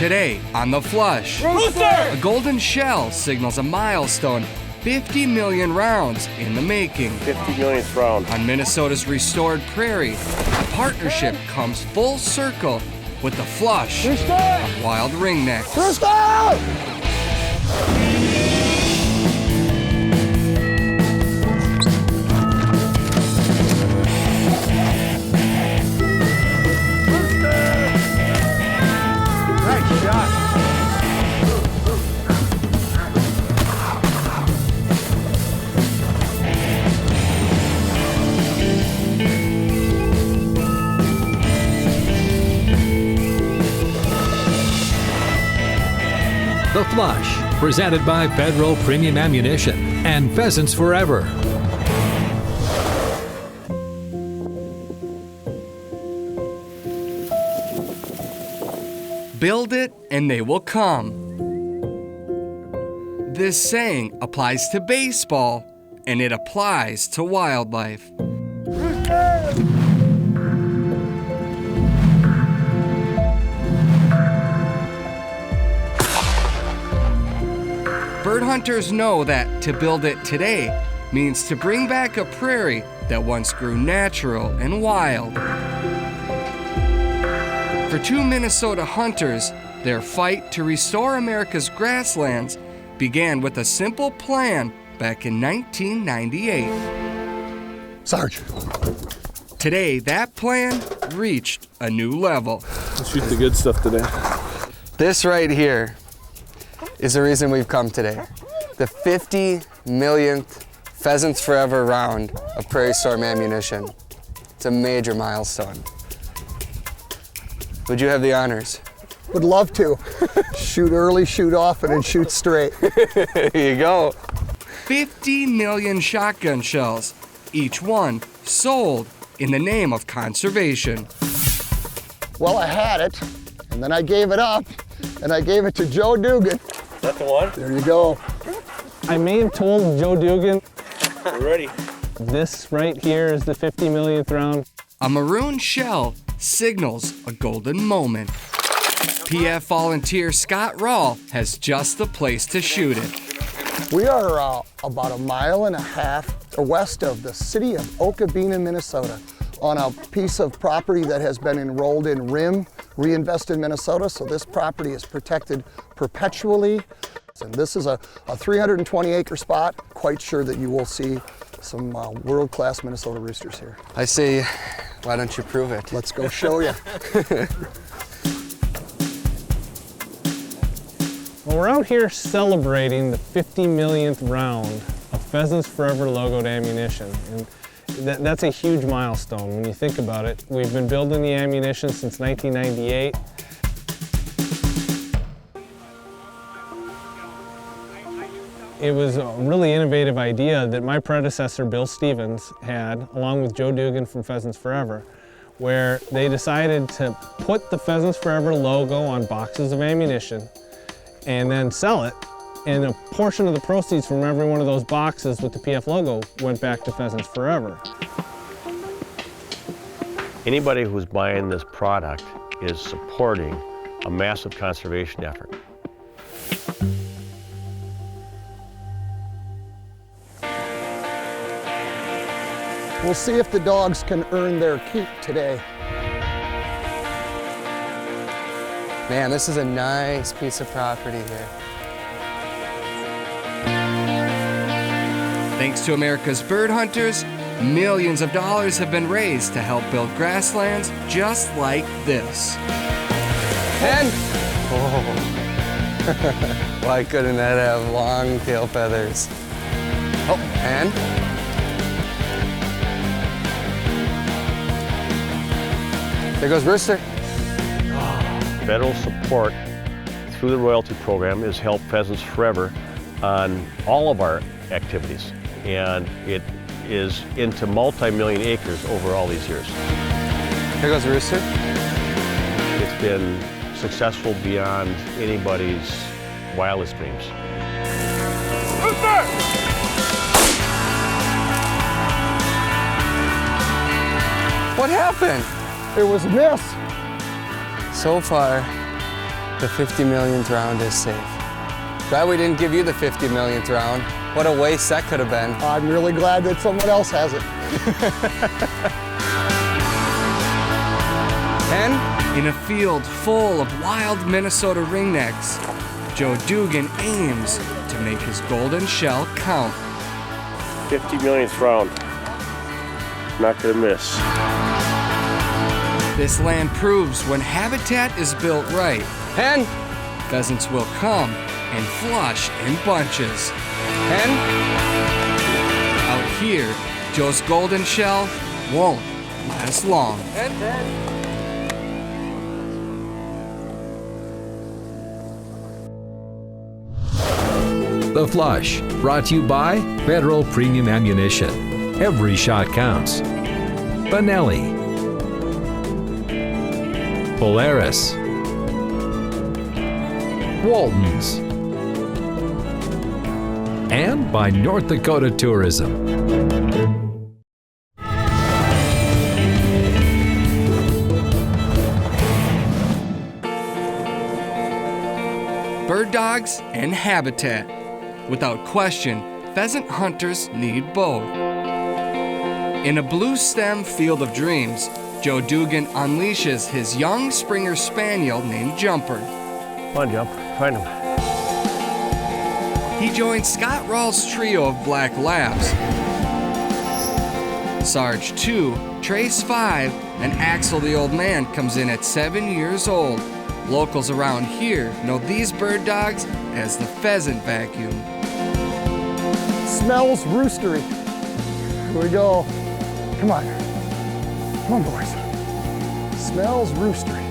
Today on The Flush, Rooster! A golden shell signals a milestone, 50 million rounds in the making. 50 millionth round. On Minnesota's restored prairie, the partnership comes full circle with The Flush of wild ringnecks. Rooster! The Flush, presented by Federal Premium Ammunition and Pheasants Forever. Build it and they will come. This saying applies to baseball and it applies to wildlife. Bird hunters know that to build it today means to bring back a prairie that once grew natural and wild. For two Minnesota hunters, their fight to restore America's grasslands began with a simple plan back in 1998. Sarge. Today, that plan reached a new level. Let's shoot the good stuff today. This right here is the reason we've come today. The 50 millionth Pheasants Forever round of Prairie Storm ammunition. It's a major milestone. Would you have the honors? Would love to. Shoot early, shoot often, and shoot straight. There you go. 50 million shotgun shells, each one sold in the name of conservation. Well, I had it, and then I gave it up, and I gave it to Joe Dugan. That's the one? There you go. I may have told Joe Dugan, We're ready. this right here is the 50 millionth round. A maroon shell signals a golden moment. PF volunteer Scott Rawl has just the place to shoot it. We are about a mile and a half west of the city of Okabena, Minnesota, on a piece of property that has been enrolled in RIM, Reinvest in Minnesota, so this property is protected perpetually. And this is a 320-acre spot. Quite sure that you will see some world-class Minnesota roosters here. I say, why don't you prove it? Let's go show you. Well, we're out here celebrating the 50 millionth round of Pheasants Forever logoed ammunition. And that's a huge milestone when you think about it. We've been building the ammunition since 1998. It was a really innovative idea that my predecessor, Bill Stevens, had, along with Joe Dugan from Pheasants Forever, where they decided to put the Pheasants Forever logo on boxes of ammunition and then sell it. And a portion of the proceeds from every one of those boxes with the PF logo went back to Pheasants Forever. Anybody who's buying this product is supporting a massive conservation effort. We'll see if the dogs can earn their keep today. Man, this is a nice piece of property here. Thanks to America's bird hunters, millions of dollars have been raised to help build grasslands just like this. And, oh, why couldn't that have long tail feathers? Oh, and, there goes Rooster. Federal support through the royalty program has helped Pheasants Forever on all of our activities. And it is into multi-million acres over all these years. There goes Rooster. It's been successful beyond anybody's wildest dreams. What happened? It was a miss. So far, The 50 millionth round is safe. Glad we didn't give you the 50 millionth round. What a waste that could have been. I'm really glad that someone else has it. Hen? In a field full of wild Minnesota ringnecks, Joe Dugan aims to make his golden shell count. 50 millionth round. Not gonna miss. This land proves when habitat is built right, Hen? pheasants will come and flush in bunches. Hen? Out here, Joe's golden shell won't last long. The Flush, brought to you by Federal Premium Ammunition. Every shot counts. Benelli. Polaris. Walton's. And by North Dakota Tourism. Bird dogs and habitat. Without question, pheasant hunters need both. In a blue stem field of dreams, Joe Dugan unleashes his young Springer Spaniel named Jumper. Come on, Jump. Find him. He joins Scott Rawls' trio of black labs. Sarge 2, Trace 5, and Axel the Old Man comes in at 7 years old. Locals around here know these bird dogs as the pheasant vacuum. Smells roostery. Here we go. Come on. Come on, boys. Smells roostery.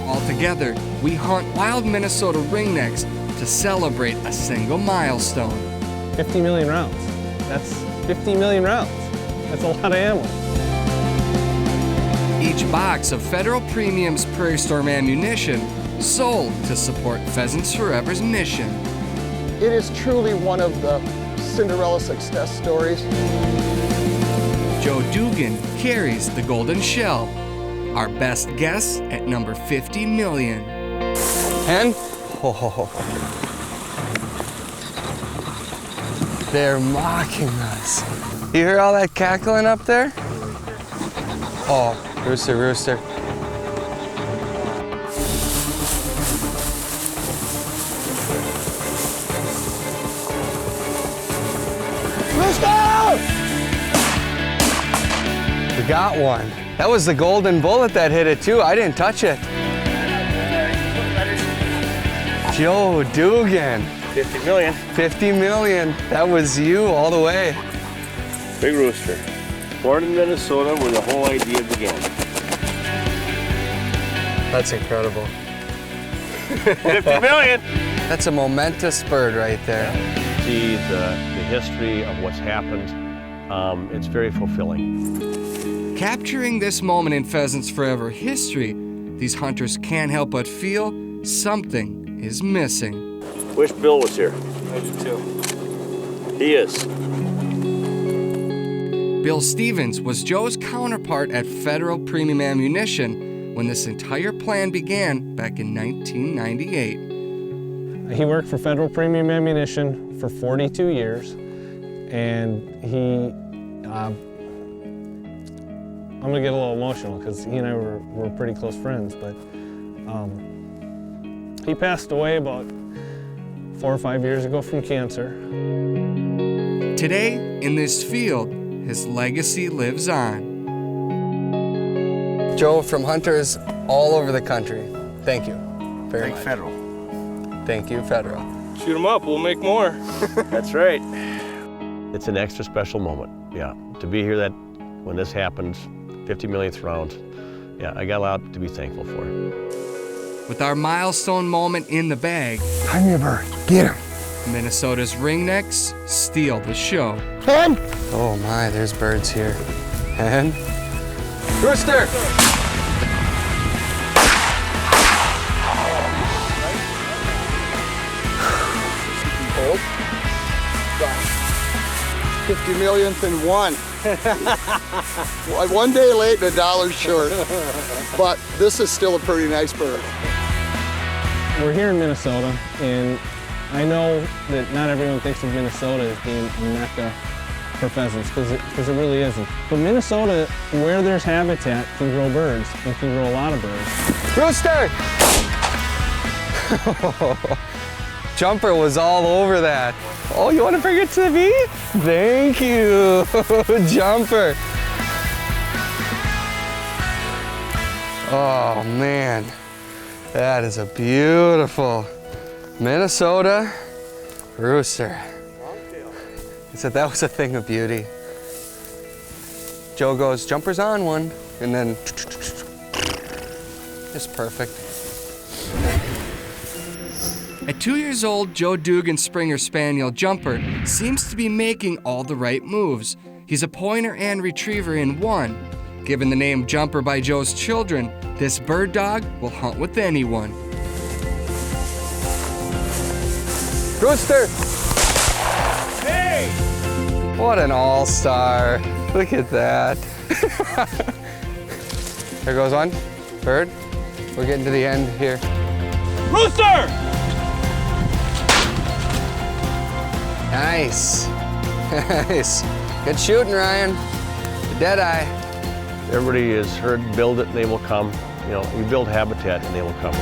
Altogether, we hunt wild Minnesota ringnecks to celebrate a single milestone. 50 million rounds. That's 50 million rounds. That's a lot of ammo. Each box of Federal Premium's Prairie Storm ammunition sold to support Pheasants Forever's mission. It is truly one of the Cinderella success stories. Joe Dugan carries the golden shell. Our best guess at number 50 million. Hen? Oh. They're mocking us. You hear all that cackling up there? Oh, rooster, rooster. We got one. That was the golden bullet that hit it too. I didn't touch it. Joe Dugan. 50 million. 50 million. That was you all the way. Big rooster. Born in Minnesota where the whole idea began. That's incredible. 50 million. That's a momentous bird right there. See the history of what's happened. It's very fulfilling. Capturing this moment in Pheasants Forever history, these hunters can't help but feel something is missing. Wish Bill was here. I do too. He is. Bill Stevens was Joe's counterpart at Federal Premium Ammunition when this entire plan began back in 1998. He worked for Federal Premium Ammunition for 42 years, and he, I'm gonna get a little emotional because he and I were pretty close friends, but he passed away about 4 or 5 years ago from cancer. Today, in this field, his legacy lives on. Joe, from hunters all over the country, thank you very much. Federal. Thank you, Federal. Shoot him up, we'll make more. That's right. It's an extra special moment, yeah. To be here when this happens, 50 millionth round, yeah, I got a lot to be thankful for. With our milestone moment in the bag, Find me a bird. Get him. Minnesota's ringnecks steal the show. Hen! Oh my, there's birds here. Hen? Rooster! Oh. 50 millionth and one. One day late and $1 short. But this is still a pretty nice bird. We're here in Minnesota, and I know that not everyone thinks of Minnesota as being a mecca for pheasants, because it really isn't. But Minnesota, where there's habitat, can grow birds, and can grow a lot of birds. Rooster! Jumper was all over that. Oh, you want to bring it to me? Thank you, Jumper. Oh man, that is a beautiful Minnesota rooster. He said that was a thing of beauty. Joe goes, Jumper's on one, and then it's perfect. At 2 years old, Joe Dugan Springer Spaniel Jumper seems to be making all the right moves. He's a pointer and retriever in one. Given the name Jumper by Joe's children, this bird dog will hunt with anyone. Rooster! Hey! What an all-star. Look at that. There goes one. Bird. We're getting to the end here. Rooster! Nice. Nice. Good shooting, Ryan. Dead eye. Everybody has heard build it and they will come. You know, you build habitat and they will come.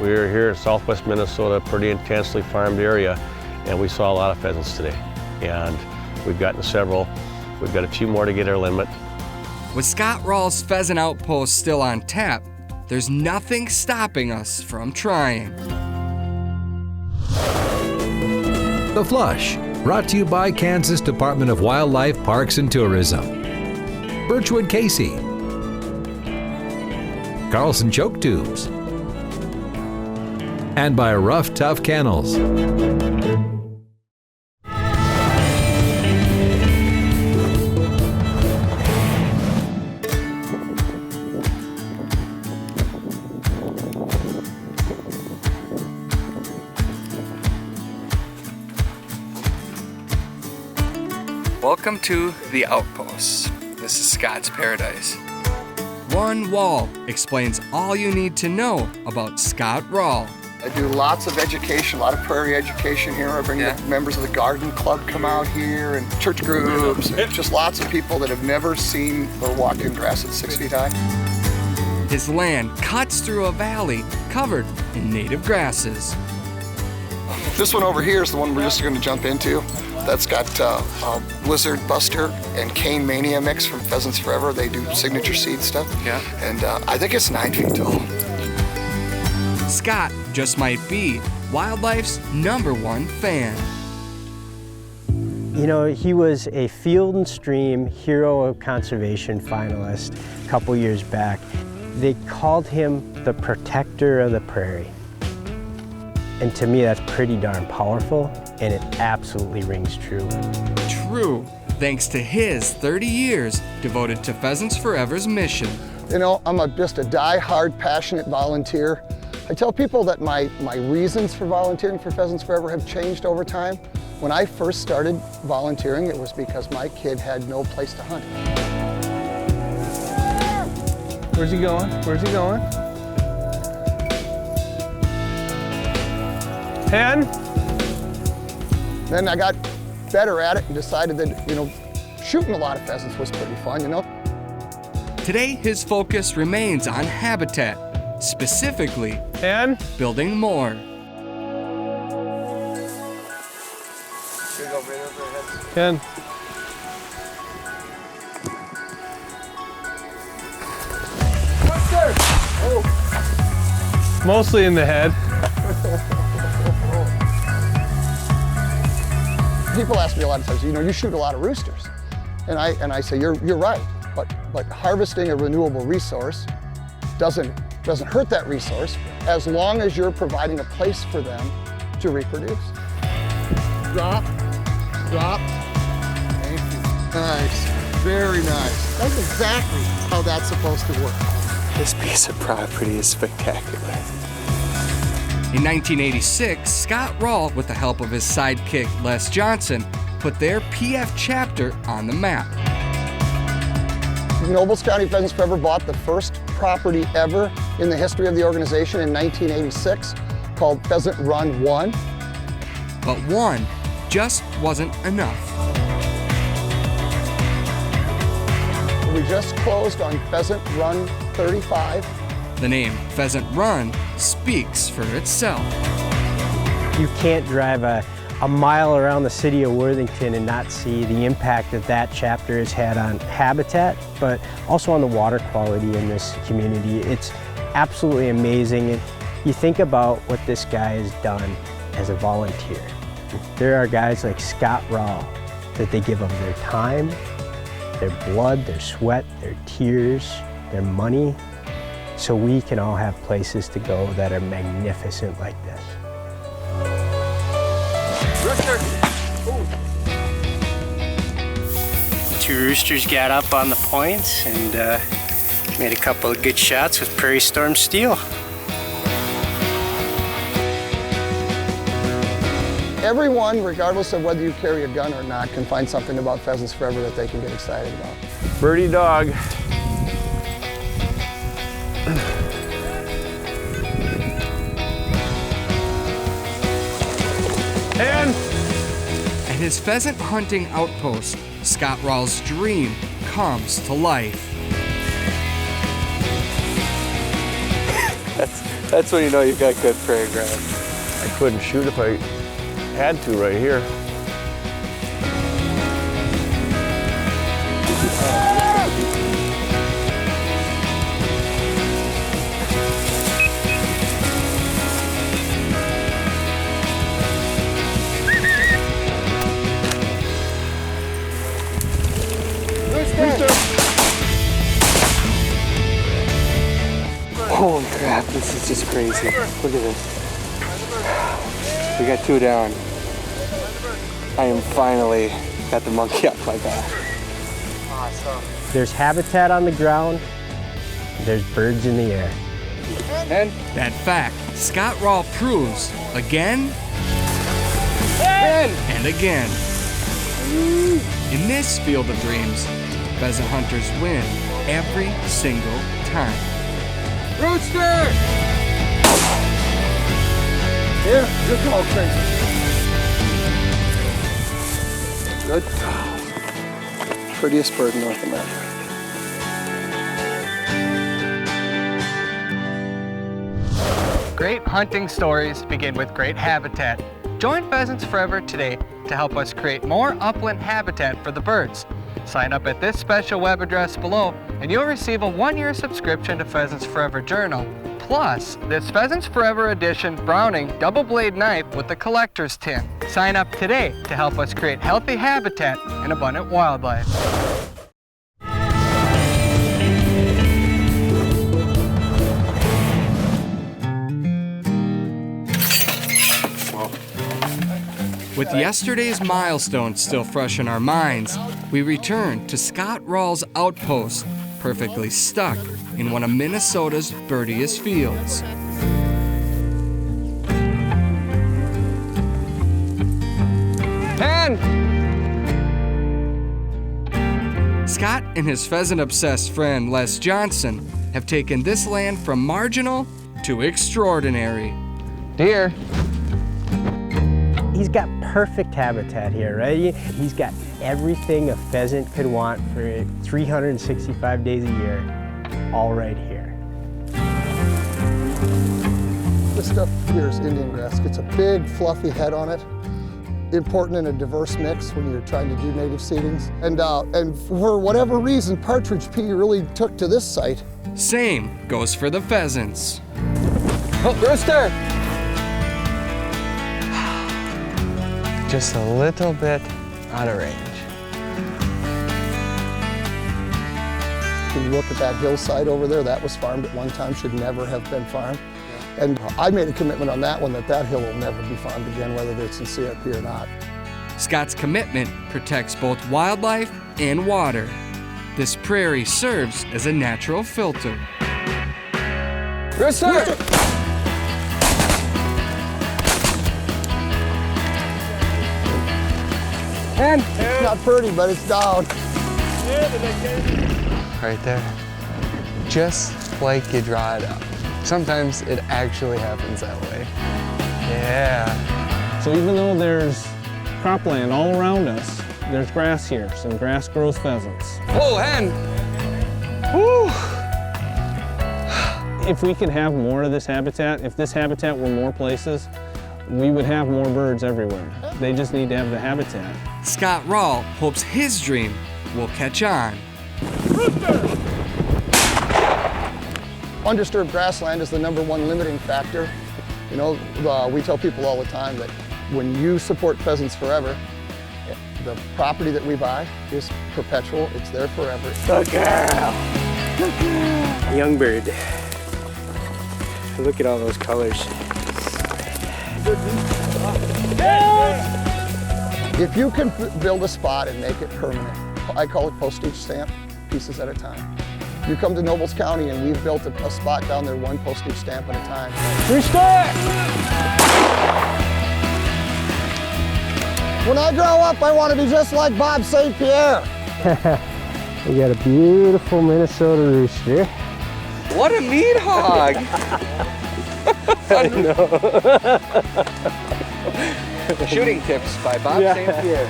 We're here in southwest Minnesota, pretty intensely farmed area, and we saw a lot of pheasants today. And we've gotten several. We've got a few more to get our limit. With Scott Rawls' pheasant outpost still on tap, there's nothing stopping us from trying. The Flush, brought to you by Kansas Department of Wildlife, Parks and Tourism. Birchwood Casey. Carlson Choke Tubes. And by Rough Tough Kennels. Welcome to The Outpost. This is Scott's Paradise. One wall explains all you need to know about Scott Rawls. I do lots of education, a lot of prairie education here. I bring the members of the garden club come out here and church groups, and just lots of people that have never seen or walked in grass that's 6 feet high. His land cuts through a valley covered in native grasses. This one over here is the one we're just going to jump into. That's got Lizard Buster and Cane Mania mix from Pheasants Forever. They do signature seed stuff. Yeah. And I think it's 9 feet tall. Scott just might be wildlife's #1 fan. You know, he was a Field and Stream Hero of Conservation finalist a couple years back. They called him the protector of the prairie. And to me, that's pretty darn powerful, and it absolutely rings true. True, thanks to his 30 years devoted to Pheasants Forever's mission. You know, I'm just a die-hard, passionate volunteer. I tell people that my reasons for volunteering for Pheasants Forever have changed over time. When I first started volunteering, it was because my kid had no place to hunt. Where's he going? Where's he going? Hen? Then I got better at it and decided that, you know, shooting a lot of pheasants was pretty fun, you know. Today, his focus remains on habitat, specifically Hen? building more. Hen? Mostly in the head. People ask me a lot of times, you know, you shoot a lot of roosters. And I say, you're right, but harvesting a renewable resource doesn't hurt that resource as long as you're providing a place for them to reproduce. Drop, drop. Thank you. Nice, very nice. That's exactly how that's supposed to work. This piece of property is spectacular. In 1986, Scott Rawls, with the help of his sidekick Les Johnson, put their PF chapter on the map. Nobles County Pheasants Forever bought the first property ever in the history of the organization in 1986 called Pheasant Run 1. But one just wasn't enough. We just closed on Pheasant Run 35. The name Pheasant Run speaks for itself. You can't drive a mile around the city of Worthington and not see the impact that that chapter has had on habitat, but also on the water quality in this community. It's absolutely amazing. And you think about what this guy has done as a volunteer. There are guys like Scott Rawl that they give of their time, their blood, their sweat, their tears, their money, so we can all have places to go that are magnificent like this. Two roosters got up on the points and made a couple of good shots with Prairie Storm steel. Everyone, regardless of whether you carry a gun or not, can find something about Pheasants Forever that they can get excited about. Birdie dog. At his pheasant hunting outpost, Scott Rawl's dream comes to life. That's when you know you've got good prairie ground. I couldn't shoot if I had to right here. Holy crap, this is just crazy. Look at this. We got two down. I am finally got the monkey off my back. Awesome. There's habitat on the ground, there's birds in the air. And that fact, Scott Rawl proves again and again. In this field of dreams, pheasant hunters win every single time. Rooster! Here, good call, Chris. Good. Prettiest bird in North America. Great hunting stories begin with great habitat. Join Pheasants Forever today to help us create more upland habitat for the birds. Sign up at this special web address below and you'll receive a 1-year subscription to Pheasants Forever Journal. Plus, this Pheasants Forever edition Browning double blade knife with the collector's tin. Sign up today to help us create healthy habitat and abundant wildlife. With yesterday's milestone still fresh in our minds, we return to Scott Rawl's outpost, perfectly stuck in one of Minnesota's birdiest fields. Scott and his pheasant-obsessed friend Les Johnson have taken this land from marginal to extraordinary. Deer. He's got perfect habitat here, right? He's got everything a pheasant could want for 365 days a year, all right here. This stuff here is Indian grass. It's a big, fluffy head on it. Important in a diverse mix when you're trying to do native seedings. And for whatever reason, partridge pea really took to this site. Same goes for the pheasants. Oh, rooster! Just a little bit out of range. When you look at that hillside over there, that was farmed at one time, should never have been farmed. And I made a commitment on that one that hill will never be farmed again, whether it's in CRP or not. Scott's commitment protects both wildlife and water. This prairie serves as a natural filter. Rooster! Rooster! And it's not pretty, but it's down. Right there. Just like you draw it up. Sometimes it actually happens that way. Yeah. So even though there's cropland all around us, there's grass here, and grass grows pheasants. Whoa, hen! Woo! If we could have more of this habitat, if this habitat were more places, we would have more birds everywhere. They just need to have the habitat. Scott Rawl hopes his dream will catch on. Undisturbed grassland is the #1 limiting factor. You know, we tell people all the time that when you support Pheasants Forever, the property that we buy is perpetual, it's there forever. Good girl. Young bird. Look at all those colors. If you can build a spot and make it permanent, I call it postage stamp, pieces at a time. You come to Nobles County and we've built a spot down there, one postage stamp at a time. Respect! When I grow up, I want to be just like Bob St. Pierre. We got a beautiful Minnesota rooster. What a meat hog! I know. Shooting tips by Bob St. Pierre.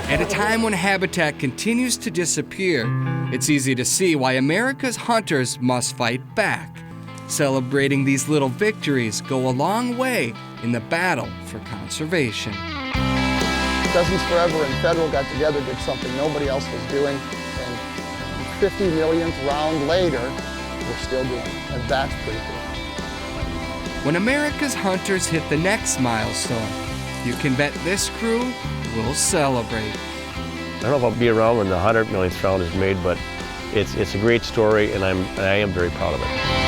At a time when habitat continues to disappear, it's easy to see why America's hunters must fight back. Celebrating these little victories go a long way in the battle for conservation. Pheasants Forever and Federal got together, did something nobody else was doing, and 50 millionth round later, we're still doing it, and that's pretty cool. When America's hunters hit the next milestone, you can bet this crew will celebrate. I don't know if I'll be around when the 100 millionth round is made, but it's a great story, and I am very proud of it.